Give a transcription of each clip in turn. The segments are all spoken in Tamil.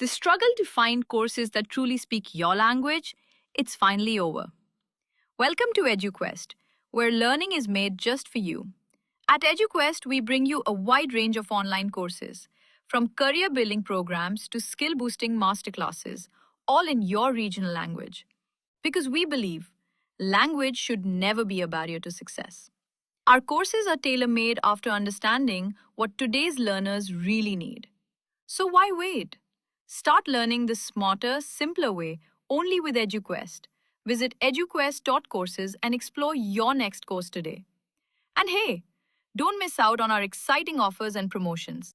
The struggle to find courses that truly speak your language, it's finally over. Welcome to EduQuest, where learning is made just for you. At EduQuest, we bring you a wide range of online courses, from career building programs to skill boosting masterclasses, all in your regional language. Because we believe language should never be a barrier to success. Our courses are tailor made after understanding what today's learners really need. So why wait? Start learning the smarter, simpler way only with EduQuest. Visit eduquest.courses and explore your next course today. And hey, don't miss out on our exciting offers and promotions.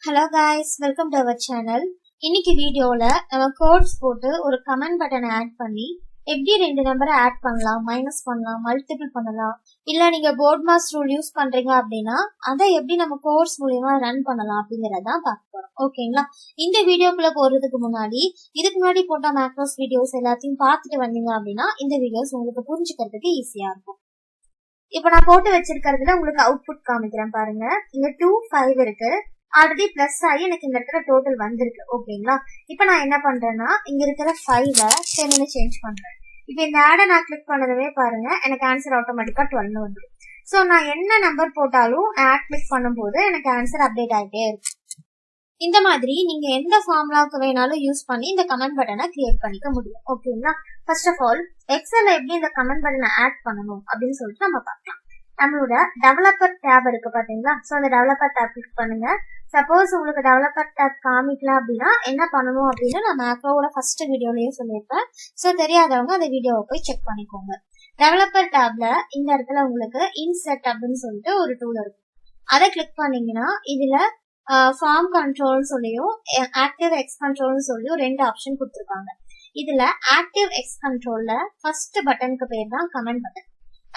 Hello guys, welcome to our channel. இன்னைக்கு வீடியோல நம்ம கோட்ஸ் போட்டு ஒரு கமெண்ட் பட்டன் ஆட் பண்ணி எப்படி ரெண்டு நம்பரை ஆட் பண்ணலாம், மைனஸ் பண்ணலாம், மல்டிபிள் பண்ணலாம், இல்ல நீங்க போர்ட் மாஸ் ரூல் யூஸ் பண்றீங்க அப்படின்னா அதை எப்படி நம்ம கோர்ஸ் மூலியமா ரன் பண்ணலாம் அப்படிங்கறதான் பார்க்க போறோம். ஓகேங்களா? இந்த வீடியோக்குள்ள போறதுக்கு முன்னாடி இதுக்கு முன்னாடி போட்ட மேக்ரோஸ் வீடியோஸ் எல்லாத்தையும் பார்த்துட்டு வந்தீங்க அப்படின்னா இந்த வீடியோஸ் உங்களுக்கு புரிஞ்சுக்கிறதுக்கு ஈஸியா இருக்கும். இப்ப நான் போட்டு வச்சிருக்கிறதுல உங்களுக்கு அவுட்புட் காமிக்கிறேன் பாருங்க. இங்க 2, 5 இருக்கு. ஆல்ரெடி பிளஸ் ஆகி எனக்கு இந்த இடத்துல டோட்டல் வந்திருக்கு. ஓகேங்களா? இப்ப நான் என்ன பண்றேன்னா இங்க இருக்கிற 5 10 சேஞ்ச் பண்றேன். இப்ப இந்த ஆட நான் கிளிக் பண்ணதுமே பாருங்க எனக்கு ஆன்சர் ஆட்டோமேட்டிக்கா 12 வந்துடும். சோ நான் என்ன நம்பர் போட்டாலும் ஆட் கிளிக் பண்ணும்போது எனக்கு ஆன்சர் அப்டேட் ஆகிட்டே இருக்கு. இந்த மாதிரி நீங்க எந்த ஃபார்முலாவுக்கு வேணாலும் யூஸ் பண்ணி இந்த கமெண்ட் பட்டனை கிரியேட் பண்ணிக்க முடியும். ஓகேங்களா? ஃபர்ஸ்ட் ஆஃப் ஆல் எக்ஸல்ல எப்படி இந்த கமெண்ட் பட்டனை ஆட் பண்ணணும் அப்படின்னு சொல்லிட்டு நம்ம பார்க்கலாம். நம்மளோட டெவலப்பர் டேப் இருக்கு பாத்தீங்களா? சோ அந்த டெவலப்பர் டேப் கிளிக் பண்ணுங்க. சப்போஸ் உங்களுக்கு டெவலப்பர் டேப் காமிக்கல அப்படின்னா என்ன பண்ணணும் அப்படின்னு நான் மேக்ரோவோட ஃபர்ஸ்ட் வீடியோலயே சொல்லியிருப்பேன். சோ தெரியாதவங்க அந்த வீடியோவை போய் செக் பண்ணிக்கோங்க. டெவலப்பர் டேப்ல இந்த இடத்துல உங்களுக்கு இன்செட் அப்படின்னு சொல்லிட்டு ஒரு டூல் இருக்கும். அதை கிளிக் பண்ணீங்கன்னா இதுல ஃபார்ம் கண்ட்ரோல் சொல்லியும் ஆக்டிவ் எக்ஸ் கண்ட்ரோல் சொல்லியும் ரெண்டு ஆப்ஷன் கொடுத்துருக்காங்க. இதுல ஆக்டிவ் எக்ஸ் கண்ட்ரோல்ல ஃபர்ஸ்ட் பட்டனுக்கு பேர் தான் கமெண்ட் பட்டன்.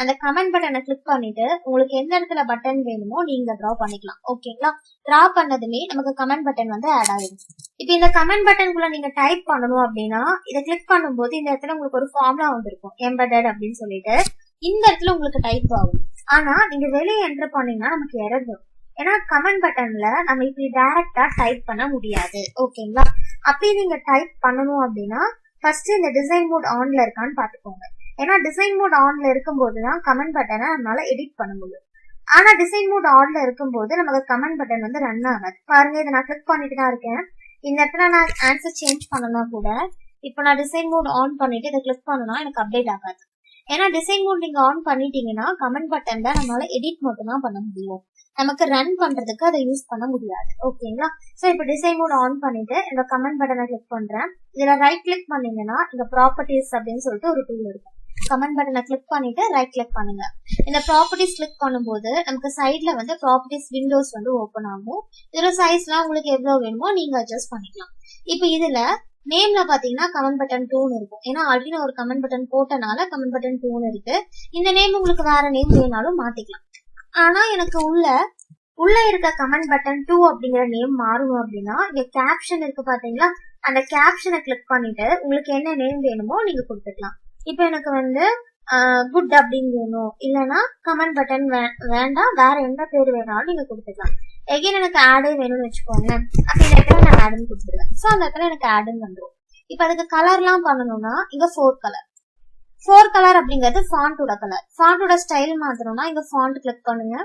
அந்த கமெண்ட் பட்டனை கிளிக் பண்ணிட்டு உங்களுக்கு எந்த இடத்துல பட்டன் வேணுமோ நீங்க டிரா பண்ணிக்கலாம். ஓகேங்களா? டிரா பண்ணதுமே நமக்கு கமெண்ட் பட்டன் வந்து ஆட் ஆகிடும். இப்ப இந்த கமெண்ட் பட்டனுக்குள்ள நீங்க டைப் பண்ணணும் அப்படின்னா இதை கிளிக் பண்ணும்போது இந்த இடத்துல உங்களுக்கு ஒரு ஃபார்முலா வந்திருக்கும் எம்பெடட் அப்படின்னு சொல்லிட்டு. இந்த இடத்துல உங்களுக்கு டைப் ஆகும். ஆனா நீங்க வெளியே என்டர் பண்ணீங்கன்னா நமக்கு எரர் வரும். ஏன்னா கமெண்ட் பட்டன்ல நம்ம இப்படி டைரக்டா டைப் பண்ண முடியாது. ஓகேங்களா? அப்படி நீங்க டைப் பண்ணணும் அப்படின்னா ஃபர்ஸ்ட் இந்த டிசைன் மோட் ஆன்ல இருக்கான்னு பாத்துக்கோங்க. ஏன்னா டிசைன் மோட் ஆன்ல இருக்கும்போதுதான் கமெண்ட் பட்டனை நம்மளால எடிட் பண்ண முடியும். ஆனா டிசைன் மோட் ஆன்ல இருக்கும்போது நமக்கு கமெண்ட் பட்டன் வந்து ரன் ஆகாது. பாருங்க இதை நான் கிளிக் பண்ணிட்டு தான் இருக்கேன். இந்த இடத்துல நான் ஆன்சர் சேஞ்ச் பண்ணனா கூட இப்ப நான் டிசைன் மோட் ஆன் பண்ணிட்டு இதை கிளிக் பண்ணனா எனக்கு அப்டேட் ஆகாது. ஏன்னா டிசைன் மோட் நீங்க ஆன் பண்ணிட்டீங்கன்னா கமெண்ட் பட்டன்ல நம்மளால எடிட் மட்டும் தான் பண்ண முடியும். நமக்கு ரன் பண்றதுக்கு அதை யூஸ் பண்ண முடியாது. ஓகேங்களா? சோ இப்ப டிசைன் மோட் ஆன் பண்ணிட்டு இந்த கமெண்ட் பட்டனை கிளிக் பண்றேன். இதுல ரைட் கிளிக் பண்ணீங்கன்னா இந்த ப்ராப்பர்ட்டிஸ் அப்படின்னு சொல்லிட்டு ஒரு டூல் இருக்கும். கமெண்ட் பட்டனை கிளிக் பண்ணிட்டு ரைட் கிளிக் பண்ணுங்க. இந்த ப்ராப்பர்ட்டிஸ் கிளிக் பண்ணும்போது நமக்கு சைட்ல வந்து ப்ராப்பர்ட்டிஸ் விண்டோஸ் வந்து ஓபன் ஆகும். இதோட சைஸ்லாம் உங்களுக்கு எவ்வளவு வேணுமோ நீங்க அட்ஜஸ்ட் பண்ணிக்கலாம். இப்ப இதுல நேம்ல பாத்தீங்கன்னா கமெண்ட் பட்டன் 2 இருக்கும். ஏன்னா ஆல்ரெடி ஒரு கமெண்ட் பட்டன் போட்டனால கமெண்ட் பட்டன் 2 இருக்கு. இந்த நேம் உங்களுக்கு வேற நேம் வேணாலும் மாத்திக்கலாம். ஆனா எனக்கு உள்ள இருக்க கமெண்ட் பட்டன் 2 அப்படிங்கிற நேம் மாறும் அப்படின்னா இங்க கேப்ஷன் இருக்கு பாத்தீங்களா? அந்த கேப்ஷனை கிளிக் பண்ணிட்டு உங்களுக்கு என்ன நேம் வேணுமோ நீங்க கொடுத்துக்கலாம். இப்ப எனக்கு வந்து குட் அப்படின்னு வேணும், இல்லைன்னா கமெண்ட் பட்டன் வேண்டாம், வேற எந்த பேர் வேணாலும் நீங்க கொடுத்துக்கலாம். எகைன் எனக்கு ஆடே வேணும்னு வச்சுக்கோங்க. அப்ப இந்த இடத்துல நான் ஆடுன்னு கொடுத்துருவேன். சோ அந்த இடத்துல எனக்கு ஆடுன்னு வந்துடும். இப்ப அதுக்கு கலர்லாம் பண்ணணும்னா இங்க 4 கலர் அப்படிங்கிறது ஃபாண்டோட கலர். ஃபாண்டோட ஸ்டைல் மாத்தணும்னா இங்க ஃபாண்ட் கிளிக் பண்ணுங்க.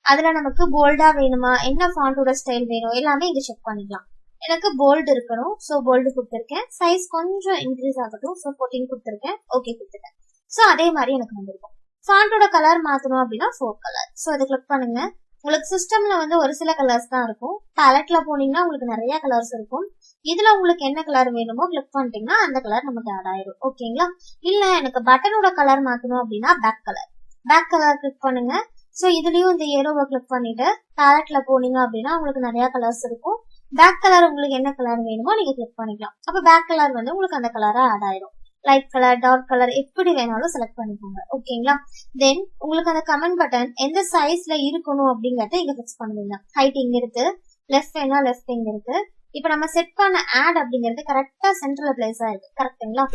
அதுல நமக்கு போல்டா வேணுமா, என்ன ஃபாண்டோட ஸ்டைல் வேணும் எல்லாமே இங்க செக் பண்ணிக்கலாம். எனக்கு போல்டு இருக்கணும். சோ போல்டு கொடுத்துருக்கேன். சைஸ் கொஞ்சம் இன்க்ரீஸ் ஆகட்டும். சோ 14 கொடுத்துருக்கேன். ஓகே கொடுத்துட்டேன். சோ அதே மாதிரி எனக்கு வந்திருக்கும். ஃபாண்டோட கலர் மாத்தணும் அப்படின்னா 4 கலர். சோ இதை கிளிக் பண்ணுங்க. உங்களுக்கு சிஸ்டம்ல வந்து ஒரு சில கலர்ஸ் தான் இருக்கும். பேலட்ல போனீங்கன்னா உங்களுக்கு நிறைய கலர்ஸ் இருக்கும். இதுல உங்களுக்கு என்ன கலர் வேணுமோ கிளிக் பண்ணிட்டீங்கன்னா அந்த கலர் நமக்கு ஆட் ஆயிடும். ஓகேங்களா? இல்ல எனக்கு பட்டனோட கலர் மாத்தணும் அப்படின்னா பேக் கலர் கிளிக் பண்ணுங்க. சோ இதுலயும் இந்த ஏரோவை கிளிக் பண்ணிட்டு பேலட்ல போனீங்க அப்படின்னா உங்களுக்கு நிறைய கலர்ஸ் இருக்கும். பேக் கலர் உங்களுக்கு என்ன கலர் வேணுமோ நீங்க கிளிக் பண்ணிக்கலாம். அப்ப பேக் கலர் வந்து உங்களுக்கு அந்த கலரா ஆட் ஆயிடும். லைட் கலர், டார்க் கலர் எப்படி வேணாலும் செலக்ட் பண்ணிக்கோங்க. ஓகேங்களா? தென் உங்களுக்கு அந்த கமெண்ட் பட்டன் எந்த சைஸ்ல இருக்கணும் அப்படிங்கறத இங்க பிக்ஸ் பண்ணுவீங்க. ஹைட் இங்க இருக்கு, லெஃப்ட் வேணா லெஃப்ட் இங்க இருக்கு. இப்ப நம்ம செட் பண்ண ஆட் அப்படிங்கிறது கரெக்டா சென்டர்ல பிளேஸ் ஆயிருக்கு. கரெக்டுங்களா?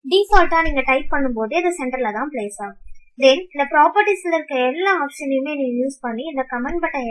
டிஃபால்ட்டா நீங்க டைப் பண்ணும்போது இது சென்டர்ல தான் பிளேஸ் ஆகும். தென் இந்த ப்ராப்பர்ட்டிஸ்ல இருக்க எல்லா ஆப்ஷனையுமே நீங்க யூஸ் பண்ணி இந்த கமெண்ட் பட்டன்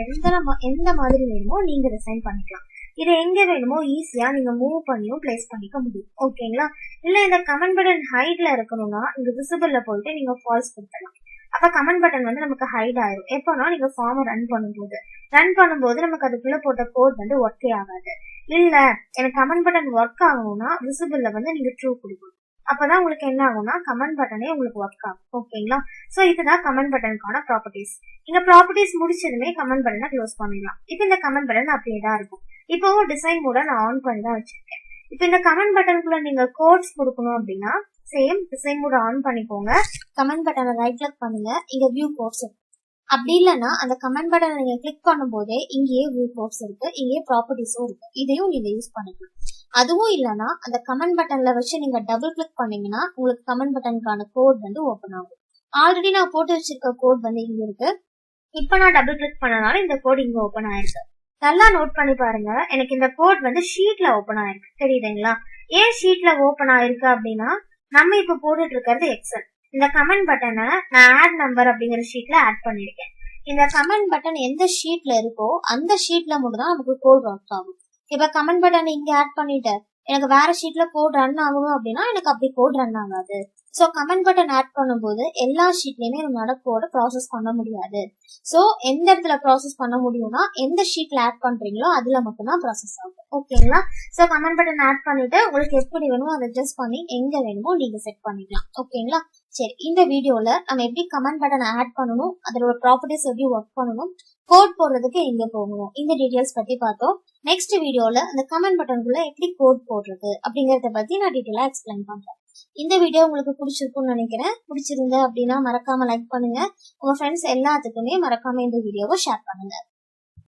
எந்த மாதிரி வேணுமோ நீங்க டிசைன் பண்ணிக்கலாம். இதை எங்க வேணுமோ ஈஸியா நீங்க மூவ் பண்ணியும் பிளேஸ் பண்ணிக்க முடியும். ஓகேங்களா? இல்ல இந்த கமெண்ட் பட்டன் ஹைட்ல இருக்கணும்னா இங்க விசிபிள்ல போயிட்டு நீங்க ஃபால்ஸ் கொடுத்துடலாம். அப்ப கமெண்ட் பட்டன் வந்து நமக்கு ஹைட் ஆயிரும். எப்போனா நீங்க ஃபார்ம் ரன் பண்ணும்போது நமக்கு அதுக்குள்ள போட்ட கோட் வந்து ஒர்க்கே ஆகாது. இல்ல எனக்கு கமெண்ட் பட்டன் ஒர்க் ஆகணும்னா விசிபிள்ல வந்து நீங்க ட்ரூ கொடுக்கணும். அப்பதான் உங்களுக்கு என்ன ஆகும்னா கமெண்ட் பட்டனே உங்களுக்கு ஒர்க் ஆகும். ஓகேங்களா? சோ இதுதான் கமெண்ட் பட்டனுக்கான ப்ராப்பர்ட்டிஸ். நீங்க ப்ராப்பர்ட்டிஸ் முடிச்சதுமே கமெண்ட் பட்டனை க்ளோஸ் பண்ணிடலாம். இப்போ இந்த கமெண்ட் பட்டன் அப்படியே தான் இருக்கும். இப்போ டிசைன் மோட நான் ஆன் பண்ணி தான் வச்சிருக்கேன். இப்போ இந்த கமெண்ட் பட்டனுக்குள்ள நீங்க கோட்ஸ் கொடுக்கணும் அப்படின்னா சேம் டிசைன் மோட ஆன் பண்ணிக்கோங்க. கமெண்ட் பட்டனை ரைட் கிளிக் பண்ணுங்க. இங்க வியூ கோட்ஸ் அப்படி இல்லைன்னா அந்த கமெண்ட் பட்டனை நீங்க கிளிக் பண்ணும் போதே இங்கேயே வியூ கோட்ஸ் இருக்கு, இங்கேயே ப்ராப்பர்ட்டிஸும் இருக்கு. இதையும் நீங்க யூஸ் பண்ணிக்கலாம். அதுவும் இல்லைன்னா அந்த கமெண்ட் பட்டன்ல வச்சு நீங்க டபுள் கிளிக் பண்ணீங்கன்னா உங்களுக்கு கமெண்ட் பட்டனுக்கான கோட் வந்து ஓப்பன் ஆகும். ஆல்ரெடி நான் போட்டு வச்சிருக்க கோட் வந்து இங்க இருக்கு. இப்ப நான் டபுள் கிளிக் பண்ணனால இந்த கோட் இங்க ஓப்பன் ஆயிருக்கு. நல்லா நோட் பண்ணி பாருங்க, எனக்கு இந்த கோட் வந்து ஷீட்ல ஓப்பன் ஆயிருக்கு. தெரியுதுங்களா? ஏன் ஷீட்ல ஓப்பன் ஆயிருக்கு அப்படின்னா நம்ம இப்ப போட்டுட்டு இருக்கிறது எக்ஸல். இந்த கமெண்ட் பட்டனை நான் ஆட் நம்பர் அப்படிங்கிற ஷீட்ல ஆட் பண்ணிருக்கேன். இந்த கமெண்ட் பட்டன் எந்த ஷீட்ல இருக்கோ அந்த ஷீட்ல மட்டும் தான் நமக்கு கோட் ஒர்க் ஆகும். இப்ப கமெண்ட் பட்டன் இங்க ஆட் பண்ணிட்டு எனக்கு வேற ஷீட்ல கோட் ரன் ஆகும் அப்படின்னா எனக்கு அப்படி கோட் ரன் ஆகாது. சோ கமெண்ட் பட்டன் ஆட் பண்ணும்போது எல்லா ஷீட்லயுமே நம்மளால கோட ப்ராசஸ் பண்ண முடியாது. சோ எந்த இடத்துல ப்ராசஸ் பண்ண முடியும்னா எந்த ஷீட்ல ஆட் பண்றீங்களோ அதுல மட்டும்தான் ப்ராசஸ் ஆகும். ஓகேங்களா? சோ கமெண்ட் பட்டன் ஆட் பண்ணிட்டு உங்களுக்கு எப்படி வேணுமோ அதை அட்ஜஸ்ட் பண்ணி எங்க வேணுமோ நீங்க செட் பண்ணிக்கலாம். ஓகேங்களா? சரி, இந்த வீடியோல நம்ம எப்படி கமெண்ட் பட்டன் ஆட் பண்ணணும், அதோட ப்ராப்பர்ட்டிஸ் எப்படி ஒர்க் பண்ணணும், கோட் போடுறதுக்கு எங்க போகணும், இந்த டீடைல்ஸ் பத்தி பார்த்தோம். நெக்ஸ்ட் வீடியோல அந்த கமெண்ட் பட்டனுக்குள்ள எப்படி கோட் போடுறது அப்படிங்கறத பத்தி நான் டீடைலா எக்ஸ்பிளைன் பண்றேன். இந்த வீடியோ உங்களுக்கு பிடிச்சிருக்கும்னு நினைக்கிறேன். பிடிச்சிருந்தா அப்படின்னா மறக்காம லைக் பண்ணுங்க. உங்க ஃப்ரெண்ட்ஸ் எல்லாத்துக்குமே மறக்காம இந்த வீடியோவை ஷேர் பண்ணுங்க.